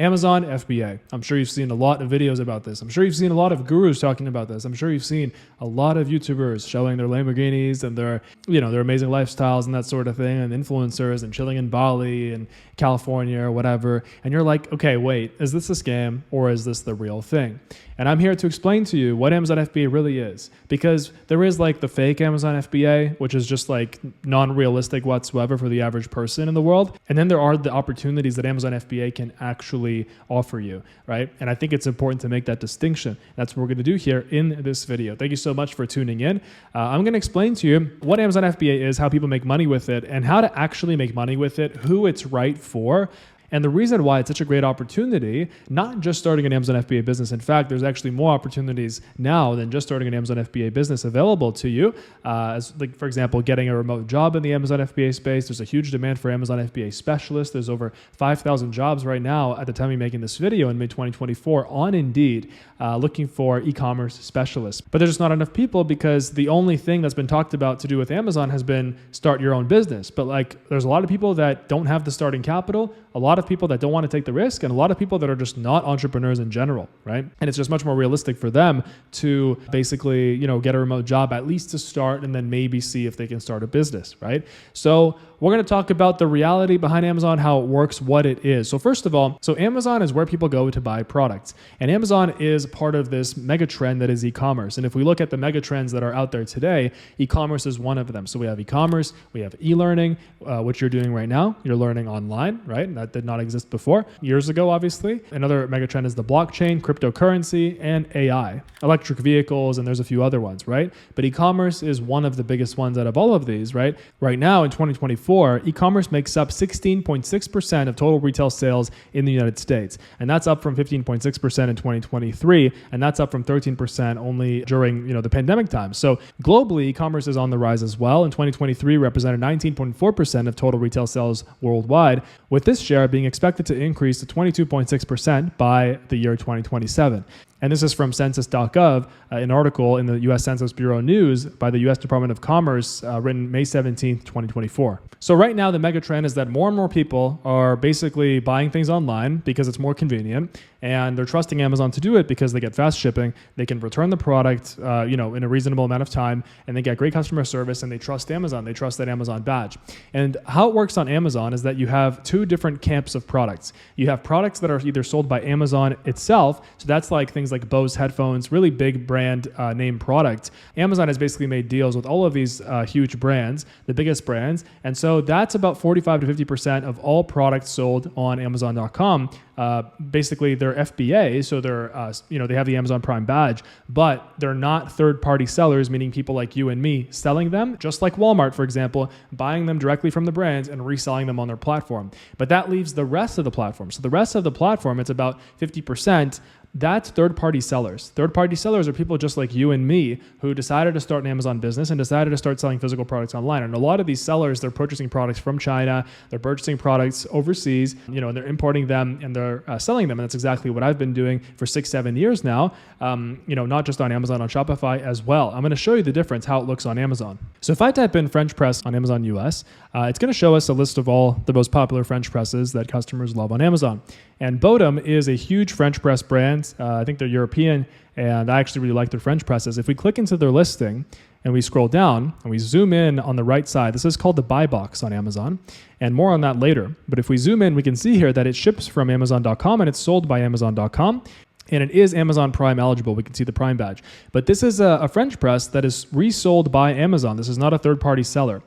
Amazon FBA. I'm sure you've seen a lot of videos about this. I'm sure you've seen a lot of gurus talking about this. I'm sure you've seen a lot of YouTubers showing their Lamborghinis and their amazing lifestyles and that sort of thing, and influencers and chilling in Bali and California or whatever. And you're like, okay, wait, is this a scam or is this the real thing? And I'm here to explain to you what Amazon FBA really is, because there is like the fake Amazon FBA, which is just like non-realistic whatsoever for the average person in the world. And then there are the opportunities that Amazon FBA can actually offer you, right? And I think it's important to make that distinction. That's what we're going to do here in this video. Thank you so much for tuning in. I'm going to explain to you what Amazon FBA is, how people make money with it, and how to actually make money with it, who it's right for, and the reason why it's such a great opportunity, not just starting an Amazon FBA business. In fact, there's actually more opportunities now than just starting an Amazon FBA business available to you. As like, for example, getting a remote job in the Amazon FBA space. There's a huge demand for Amazon FBA specialists. There's over 5,000 jobs right now at the time of making this video in mid-2024 on Indeed, looking for e-commerce specialists. But there's just not enough people because the only thing that's been talked about to do with Amazon has been start your own business. But like, there's a lot of people that don't have the starting capital, a lot of people that don't want to take the risk, and a lot of people that are just not entrepreneurs in general, right? And it's just much more realistic for them to basically, get a remote job at least to start and then maybe see if they can start a business, right? So we're going to talk about the reality behind Amazon, how it works, what it is. So first of all, Amazon is where people go to buy products. And Amazon is part of this mega trend that is e-commerce. And if we look at the mega trends that are out there today, e-commerce is one of them. So we have e-commerce, we have e-learning, which you're doing right now. You're learning online, right? That did not exist before. Years ago, obviously. Another mega trend is the blockchain, cryptocurrency, and AI, electric vehicles, and there's a few other ones, right? But e-commerce is one of the biggest ones out of all of these, right? Right now in 2024, e-commerce makes up 16.6% of total retail sales in the United States. And that's up from 15.6% in 2023. And that's up from 13% only during the pandemic time. So globally, e-commerce is on the rise as well. In 2023, represented 19.4% of total retail sales worldwide, with this share being expected to increase to 22.6% by the year 2027. And this is from census.gov, an article in the U.S. Census Bureau News by the U.S. Department of Commerce, written May 17, 2024. So right now, the mega trend is that more and more people are basically buying things online because it's more convenient, and they're trusting Amazon to do it because they get fast shipping, they can return the product, in a reasonable amount of time, and they get great customer service, and they trust Amazon. They trust that Amazon badge. And how it works on Amazon is that you have two different camps of products. You have products that are either sold by Amazon itself, so that's like things like Bose headphones, really big brand name products. Amazon has basically made deals with all of these huge brands, the biggest brands, and so that's about 45 to 50% of all products sold on Amazon.com. Basically, they're FBA, so they're they have the Amazon Prime badge, but they're not third-party sellers, meaning people like you and me selling them, just like Walmart, for example, buying them directly from the brands and reselling them on their platform. But that leaves the rest of the platform. So the rest of the platform, it's about 50%. That's third-party sellers. Third-party sellers are people just like you and me who decided to start an Amazon business and decided to start selling physical products online. And a lot of these sellers, they're purchasing products from China, they're purchasing products overseas, and they're importing them and they're selling them. And that's exactly what I've been doing for 6-7 years now, not just on Amazon, on Shopify as well. I'm going to show you the difference, how it looks on Amazon. So if I type in French press on Amazon US, it's going to show us a list of all the most popular French presses that customers love on Amazon. And Bodum is a huge French press brand. I think they're European, and I actually really like their French presses. If we click into their listing and we scroll down and we zoom in on the right side, this is called the buy box on Amazon, and more on that later. But if we zoom in, we can see here that it ships from Amazon.com and it's sold by Amazon.com. And it is Amazon Prime eligible. We can see the Prime badge. But this is a French press that is resold by Amazon. This is not a third-party seller.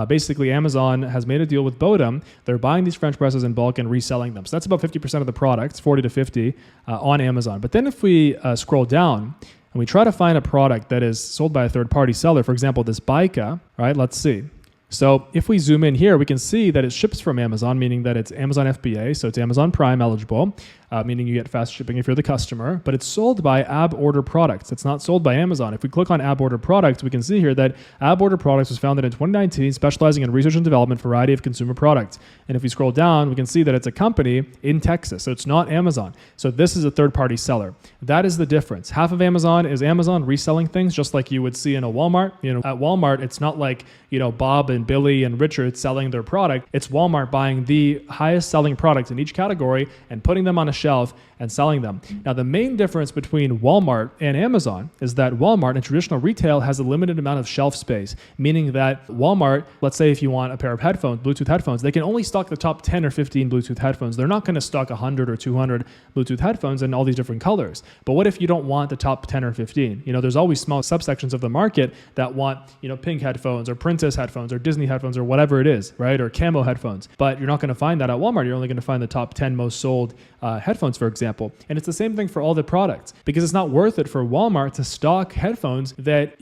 Basically, Amazon has made a deal with Bodum. They're buying these French presses in bulk and reselling them. So that's about 50% of the products, 40 to 50 on Amazon. But then if we scroll down and we try to find a product that is sold by a third-party seller, for example, this Bica, right? Let's see. So if we zoom in here, we can see that it ships from Amazon, meaning that it's Amazon FBA, so it's Amazon Prime eligible. meaning you get fast shipping if you're the customer, but it's sold by Ab Order Products. It's not sold by Amazon. If we click on Ab Order Products, we can see here that Ab Order Products was founded in 2019, specializing in research and development for a variety of consumer products. And if we scroll down, we can see that it's a company in Texas, so it's not Amazon. So this is a third-party seller. That is the difference. Half of Amazon is Amazon reselling things, just like you would see in a Walmart. At Walmart, it's not like, Bob and Billy and Richard selling their product. It's Walmart buying the highest selling products in each category and putting them on a shelf and selling them. Now, the main difference between Walmart and Amazon is that Walmart in traditional retail has a limited amount of shelf space, meaning that Walmart, let's say if you want a pair of headphones, Bluetooth headphones, they can only stock the top 10 or 15 Bluetooth headphones. They're not going to stock 100 or 200 Bluetooth headphones in all these different colors. But what if you don't want the top 10 or 15? There's always small subsections of the market that want, pink headphones or princess headphones or Disney headphones or whatever it is, right? Or camo headphones. But you're not going to find that at Walmart. You're only going to find the top 10 most sold headphones, for example. And it's the same thing for all the products, because it's not worth it for Walmart to stock headphones that,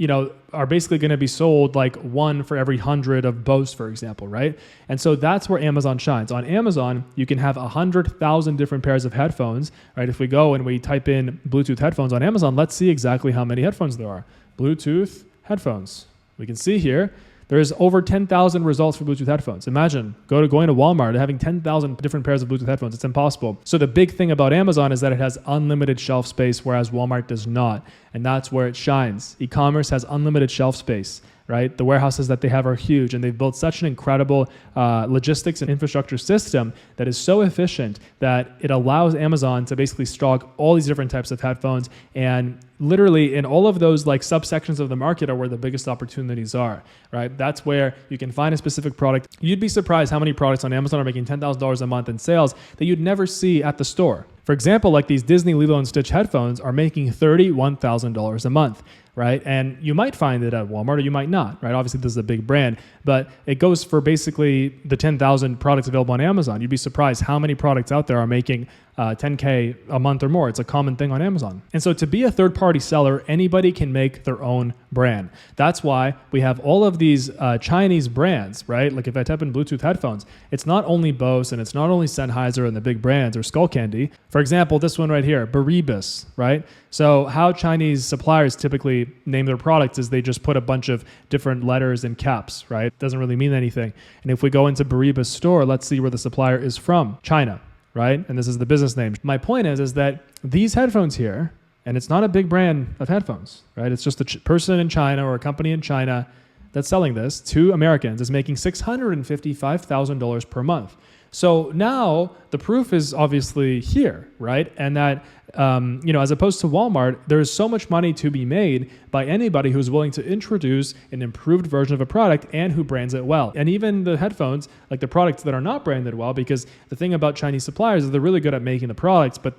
are basically going to be sold like one for every 100 of Bose, for example, right? And so that's where Amazon shines. On Amazon, you can have 100,000 different pairs of headphones, right? If we go and we type in Bluetooth headphones on Amazon, let's see exactly how many headphones there are. Bluetooth headphones. We can see here, there's over 10,000 results for Bluetooth headphones. Imagine going to Walmart and having 10,000 different pairs of Bluetooth headphones. It's impossible. So the big thing about Amazon is that it has unlimited shelf space, whereas Walmart does not. And that's where it shines. E-commerce has unlimited shelf space, right? The warehouses that they have are huge, and they've built such an incredible logistics and infrastructure system that is so efficient that it allows Amazon to basically stock all these different types of headphones. And literally in all of those like subsections of the market are where the biggest opportunities are, right? That's where you can find a specific product. You'd be surprised how many products on Amazon are making $10,000 a month in sales that you'd never see at the store. For example, like these Disney Lilo & Stitch headphones are making $31,000 a month, right? And you might find it at Walmart or you might not, right? Obviously, this is a big brand, but it goes for basically the 10,000 products available on Amazon. You'd be surprised how many products out there are making $10K a month or more. It's a common thing on Amazon. And so to be a third-party seller, anybody can make their own brand. That's why we have all of these Chinese brands, right? Like if I type in Bluetooth headphones, it's not only Bose and it's not only Sennheiser and the big brands or Skullcandy. For example, this one right here, Baribus, right? So how Chinese suppliers typically name their products is they just put a bunch of different letters and caps, right? It doesn't really mean anything. And if we go into Baribus store, let's see where the supplier is from, China, right? And this is the business name. My point is that these headphones here, and it's not a big brand of headphones, right? It's just a person in China or a company in China that's selling this to Americans is making $655,000 per month. So now the proof is obviously here, right? And that, as opposed to Walmart, there's so much money to be made by anybody who's willing to introduce an improved version of a product and who brands it well. And even the headphones, like the products that are not branded well, because the thing about Chinese suppliers is they're really good at making the products, but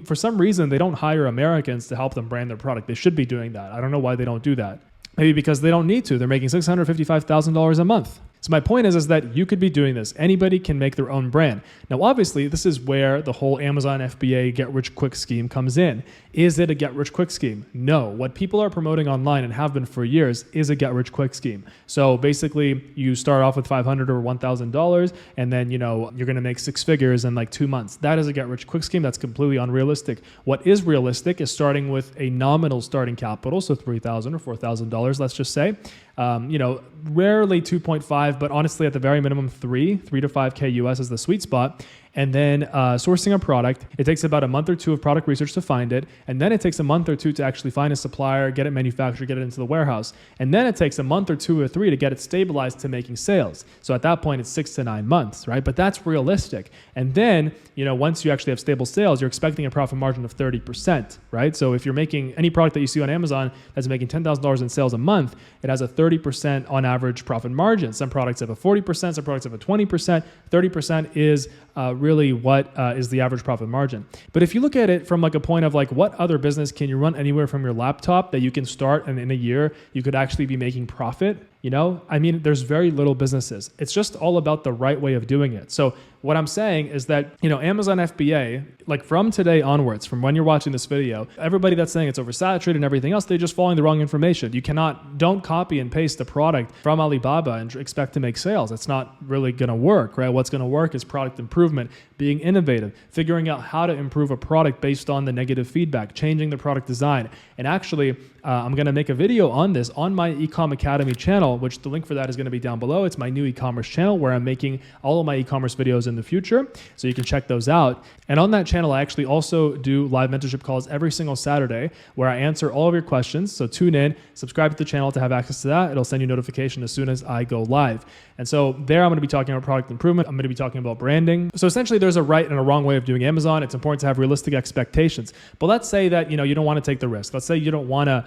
for some reason, they don't hire Americans to help them brand their product. They should be doing that. I don't know why they don't do that. Maybe because they don't need to. They're making $655,000 a month. So my point is that you could be doing this. Anybody can make their own brand. Now, obviously, this is where the whole Amazon FBA get-rich-quick scheme comes in. Is it a get-rich-quick scheme? No. What people are promoting online and have been for years is a get-rich-quick scheme. So basically, you start off with $500 or $1,000, and then you're going to make six figures in like 2 months. That is a get-rich-quick scheme. That's completely unrealistic. What is realistic is starting with a nominal starting capital, so $3,000 or $4,000, let's just say. Rarely 2.5, but honestly, at the very minimum, 3 to 5K US is the sweet spot. And then sourcing a product, it takes about a month or two of product research to find it. And then it takes a month or two to actually find a supplier, get it manufactured, get it into the warehouse. And then it takes a month or 2 or 3 to get it stabilized to making sales. So at that point, it's 6 to 9 months, right? But that's realistic. And then, once you actually have stable sales, you're expecting a profit margin of 30%, right? So if you're making any product that you see on Amazon that's making $10,000 in sales a month, it has a 30% on average profit margin. Some products have a 40%, some products have a 20%. 30% is really what is the average profit margin. But if you look at it from like a point of like what other business can you run anywhere from your laptop that you can start and in a year you could actually be making profit, I mean, there's very little businesses. It's just all about the right way of doing it. So what I'm saying is that, Amazon FBA, like from today onwards, from when you're watching this video, everybody that's saying it's oversaturated and everything else, they're just following the wrong information. Don't copy and paste the product from Alibaba and expect to make sales. It's not really going to work, right? What's going to work is product improvement, being innovative, figuring out how to improve a product based on the negative feedback, changing the product design. And actually, I'm going to make a video on this on my Ecom Academy channel, which the link for that is going to be down below. It's my new e-commerce channel where I'm making all of my e-commerce videos in the future. So you can check those out. And on that channel, I actually also do live mentorship calls every single Saturday where I answer all of your questions. So tune in, subscribe to the channel to have access to that. It'll send you notification as soon as I go live. And so there I'm going to be talking about product improvement. I'm going to be talking about branding. So essentially there's a right and a wrong way of doing Amazon. It's important to have realistic expectations. But let's say that, you don't want to take the risk. Let's say you don't want to,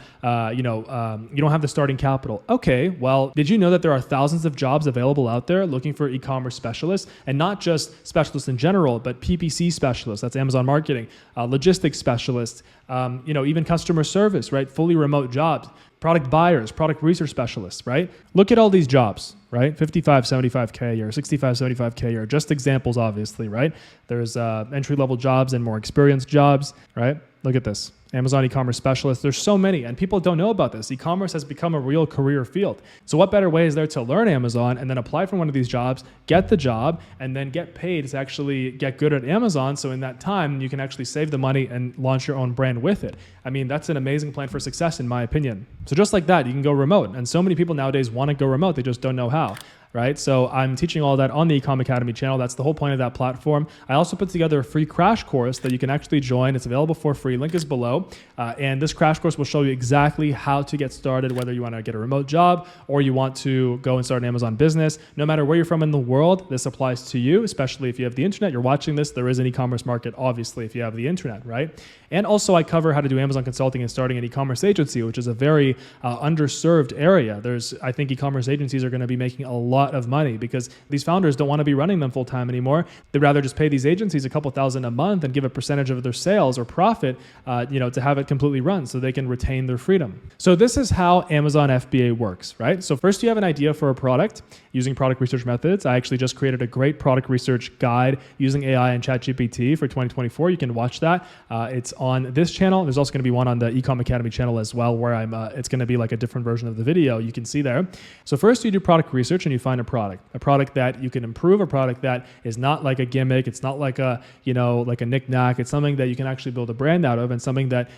you don't have the starting capital. Okay, well, did you know that there are thousands of jobs available out there looking for e-commerce specialists, and not just specialists in general, but PPC specialists, that's Amazon marketing, logistics specialists, even customer service, right? Fully remote jobs, product buyers, product research specialists, right? Look at all these jobs, right? 55, 75K a year, 65, 75K a year, just examples, obviously, right? There's entry-level jobs and more experienced jobs, right? Look at this. Amazon e-commerce specialists. There's so many, and people don't know about this. E-commerce has become a real career field. So what better way is there to learn Amazon and then apply for one of these jobs, get the job, and then get paid to actually get good at Amazon. So in that time, you can actually save the money and launch your own brand with it. I mean, that's an amazing plan for success, in my opinion. So just like that, you can go remote. And so many people nowadays want to go remote. They just don't know how. Right? So I'm teaching all that on the Ecom Academy channel. That's the whole point of that platform. I also put together a free crash course that you can actually join. It's available for free. Link is below. And this crash course will show you exactly how to get started, whether you want to get a remote job or you want to go and start an Amazon business. No matter where you're from in the world, this applies to you, especially if you have the internet. You're watching this. There is an e-commerce market, obviously, if you have the internet, right? And also I cover how to do Amazon consulting and starting an e-commerce agency, which is a very underserved area. I think e-commerce agencies are going to be making a lot of money because these founders don't want to be running them full time anymore. They'd rather just pay these agencies a couple $1,000 a month and give a percentage of their sales or profit, to have it completely run so they can retain their freedom. So this is how Amazon FBA works, right? So first you have an idea for a product using product research methods. I actually just created a great product research guide using AI and ChatGPT for 2024. You can watch that. It's on this channel. There's also going to be one on the Ecom Academy channel as well, where it's going to be like a different version of the video you can see there. So first you do product research and you find a product that you can improve, a product that is not like a gimmick. It's not like a knick-knack. It's something that you can actually build a brand out of and something that,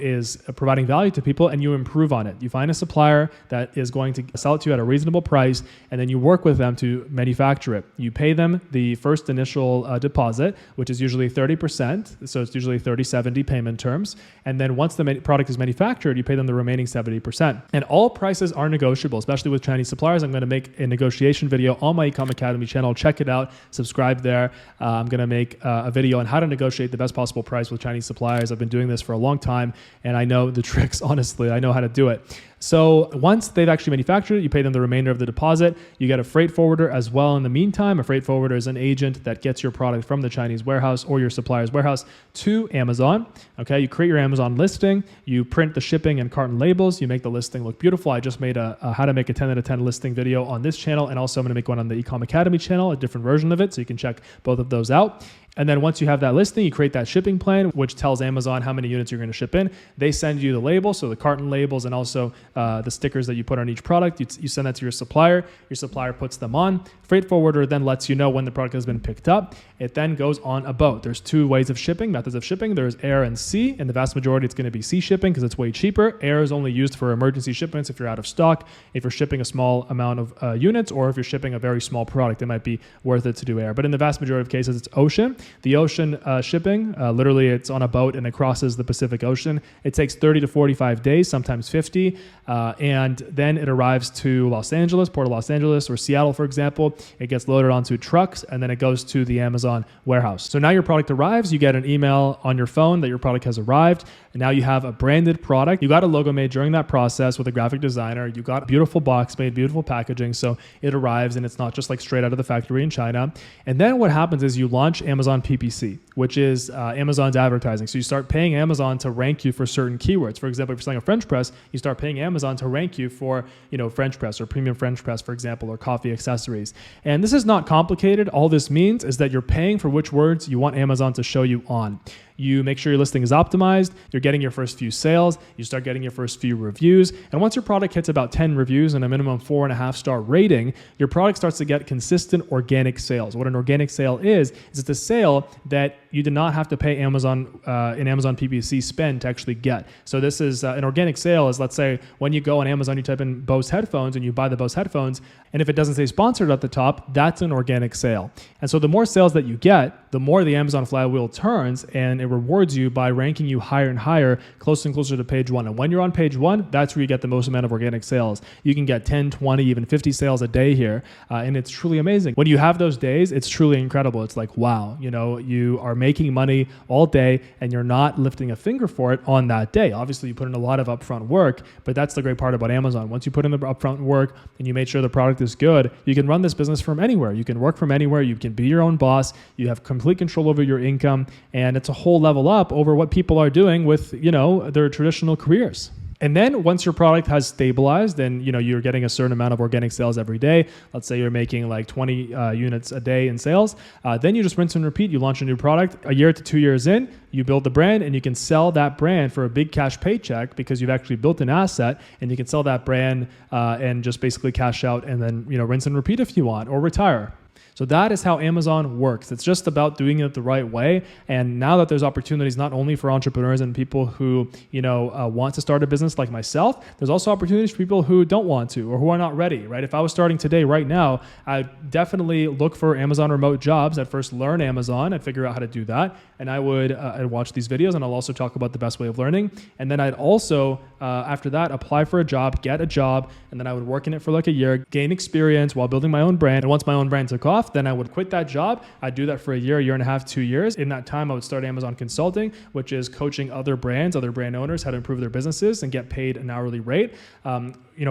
is providing value to people, and you improve on it. You find a supplier that is going to sell it to you at a reasonable price, and then you work with them to manufacture it. You pay them the first initial deposit, which is usually 30%. So it's usually 30-70 payment terms. And then once the product is manufactured, you pay them the remaining 70%. And all prices are negotiable, especially with Chinese suppliers. I'm going to make a negotiation video on my Ecom Academy channel. Check it out. Subscribe there. I'm going to make a video on how to negotiate the best possible price with Chinese suppliers. I've been doing this for a long time, and I know the tricks, honestly. I know how to do it. So once they've actually manufactured it, you pay them the remainder of the deposit. You get a freight forwarder as well in the meantime. A freight forwarder is an agent that gets your product from the Chinese warehouse or your supplier's warehouse to Amazon. Okay, you create your Amazon listing. You print the shipping and carton labels. You make the listing look beautiful. I just made a how to make a 10 out of 10 listing video on this channel, and also I'm going to make one on the Ecom Academy channel, a different version of it, so you can check both of those out. And then once you have that listing, you create that shipping plan, which tells Amazon how many units you're going to ship in. They send you the label, so the carton labels and also the stickers that you put on each product. You send that to your supplier. Your supplier puts them on. Freight forwarder then lets you know when the product has been picked up. It then goes on a boat. There's two ways of shipping, methods of shipping. There's air and sea. In the vast majority, it's going to be sea shipping because it's way cheaper. Air is only used for emergency shipments if you're out of stock, if you're shipping a small amount of units, or if you're shipping a very small product, it might be worth it to do air. But in the vast majority of cases, it's ocean. The ocean shipping, literally it's on a boat and it crosses the Pacific Ocean. It takes 30 to 45 days, sometimes 50, and then it arrives to Los Angeles, Port of Los Angeles, or Seattle, for example. it gets loaded onto trucks, and then it goes to the Amazon warehouse. So now your product arrives, you get an email on your phone that your product has arrived, and now you have a branded product. You got a logo made during that process with a graphic designer. You got a beautiful box made, beautiful packaging, so it arrives and it's not just like straight out of the factory in China. And then what happens is you launch Amazon PPC, which is Amazon's advertising. So you start paying Amazon to rank you for certain keywords. For example, if you're selling a French press, you start paying Amazon to rank you for, French press or premium French press, for example, or coffee accessories. And this is not complicated. All this means is that you're paying for which words you want Amazon to show you on. You make sure your listing is optimized, you're getting your first few sales, you start getting your first few reviews, and once your product hits about 10 reviews and a minimum 4.5-star rating, your product starts to get consistent organic sales. What an organic sale is it's a sale that you did not have to pay Amazon in Amazon PPC spend to actually get. So this is an organic sale is, let's say, when you go on Amazon, you type in Bose headphones and you buy the Bose headphones, and if it doesn't say sponsored at the top, that's an organic sale. And so the more sales that you get, the more the Amazon flywheel turns, and it rewards you by ranking you higher and higher, closer and closer to page one. And when you're on page one, that's where you get the most amount of organic sales. You can get 10, 20, even 50 sales a day here, and it's truly amazing. When you have those days, it's truly incredible. It's like, wow, you are making money all day and you're not lifting a finger for it on that day. Obviously, you put in a lot of upfront work, but that's the great part about Amazon. Once you put in the upfront work and you made sure the product is good, you can run this business from anywhere. You can work from anywhere. You can be your own boss. You have complete control over your income, and it's a whole level up over what people are doing with, their traditional careers. And then once your product has stabilized and you're getting a certain amount of organic sales every day, let's say you're making like 20 units a day in sales, then you just rinse and repeat. You launch a new product. A year to 2 years in, you build the brand and you can sell that brand for a big cash paycheck because you've actually built an asset, and you can sell that brand and just basically cash out and then rinse and repeat if you want, or retire. So that is how Amazon works. It's just about doing it the right way. And now that there's opportunities not only for entrepreneurs and people who, want to start a business like myself, there's also opportunities for people who don't want to or who are not ready, right? If I was starting today, right now, I'd definitely look for Amazon remote jobs. I'd first learn Amazon. I'd figure out how to do that. And I would I'd watch these videos, and I'll also talk about the best way of learning. And then I'd also, after that, apply for a job, get a job, and then I would work in it for like a year, gain experience while building my own brand. And once my own brand took off, then I would quit that job. I'd do that for a year and a half, 2 years. In that time, I would start Amazon Consulting, which is coaching other brands, other brand owners, how to improve their businesses and get paid an hourly rate.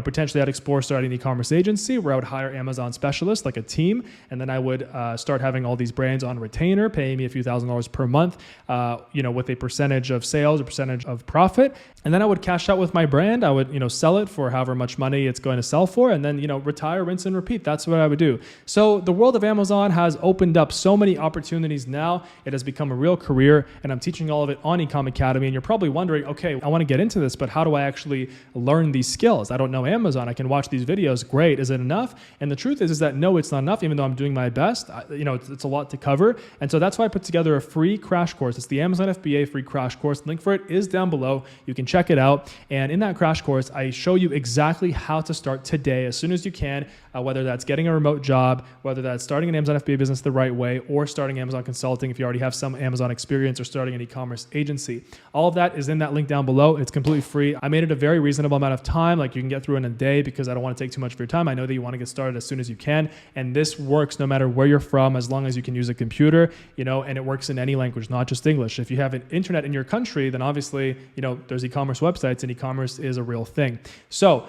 Potentially I'd explore starting an e-commerce agency where I would hire Amazon specialists, like a team, and then I would start having all these brands on retainer, paying me a few $1,000s per month, with a percentage of sales, a percentage of profit. And then I would cash out with my brand. I would, sell it for however much money it's going to sell for, and then, retire, rinse and repeat. That's what I would do. So the world of Amazon has opened up so many opportunities now. It has become a real career, and I'm teaching all of it on Ecom Academy. And you're probably wondering, okay, I want to get into this, but how do I actually learn these skills? I don't know Amazon. I can watch these videos. Great. Is it enough? And the truth is that no, it's not enough, even though I'm doing my best. It's a lot to cover. And so that's why I put together a free crash course. It's the Amazon FBA free crash course. Link for it is down below. You can check it out. And in that crash course, I show you exactly how to start today, as soon as you can, whether that's getting a remote job, whether that's starting an Amazon FBA business the right way, or starting Amazon Consulting if you already have some Amazon experience, or starting an e-commerce agency. All of that is in that link down below. It's completely free. I made it a very reasonable amount of time. Like, you can get through in a day because I don't want to take too much of your time. I know that you want to get started as soon as you can. And this works no matter where you're from, as long as you can use a computer, and it works in any language, not just English. If you have an internet in your country, then obviously, there's e-commerce websites, and e-commerce is a real thing. So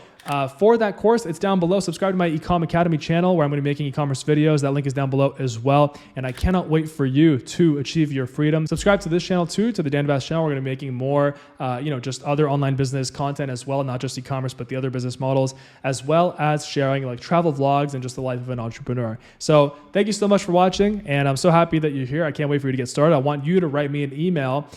for that course, it's down below. Subscribe to my Ecom Academy channel where I'm going to be making e-commerce videos. That link is down below as well. And I cannot wait for you to achieve your freedom. Subscribe to this channel too, to the danv channel. We're going to be making more, just other online business content as well, not just e-commerce, but the other business models, as well as sharing like travel vlogs and just the life of an entrepreneur. So thank you so much for watching. And I'm so happy that you're here. I can't wait for you to get started. I want you to write me an email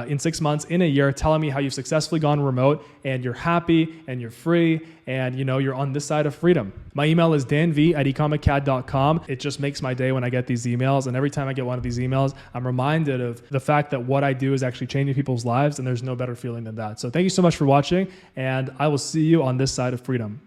in 6 months, in a year, telling me how you've successfully gone remote and you're happy and you're free and you're on this side of freedom. My email is danv@ecomacad.com. It just makes my day when I get these emails. And every time I get one of these emails, I'm reminded of the fact that what I do is actually changing people's lives, and there's no better feeling than that. So thank you so much for watching, and I will see you on this side of freedom.